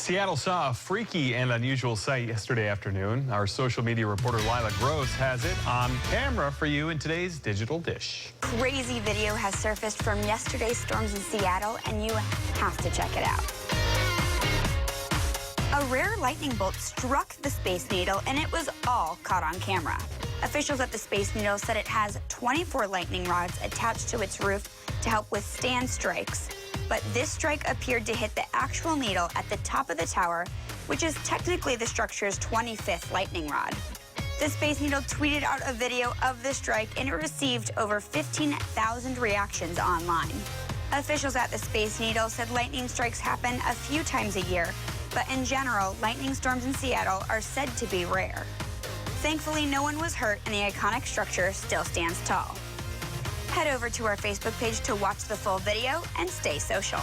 Seattle saw a freaky and unusual sight yesterday afternoon. Our social media reporter Lila Gross has it on camera for you in today's Digital Dish. Crazy video has surfaced from yesterday's storms in Seattle, and you have to check it out. A rare lightning bolt struck the Space Needle, and it was all caught on camera. Officials at the Space Needle said it has 24 lightning rods attached to its roof to help withstand strikes. But this strike appeared to hit the actual needle at the top of the tower, which is technically the structure's 25th lightning rod. The Space Needle tweeted out a video of the strike, and it received over 15,000 reactions online. Officials at the Space Needle said lightning strikes happen a few times a year, but in general, lightning storms in Seattle are said to be rare. Thankfully, no one was hurt, and the iconic structure still stands tall. Head over to our Facebook page to watch the full video and stay social.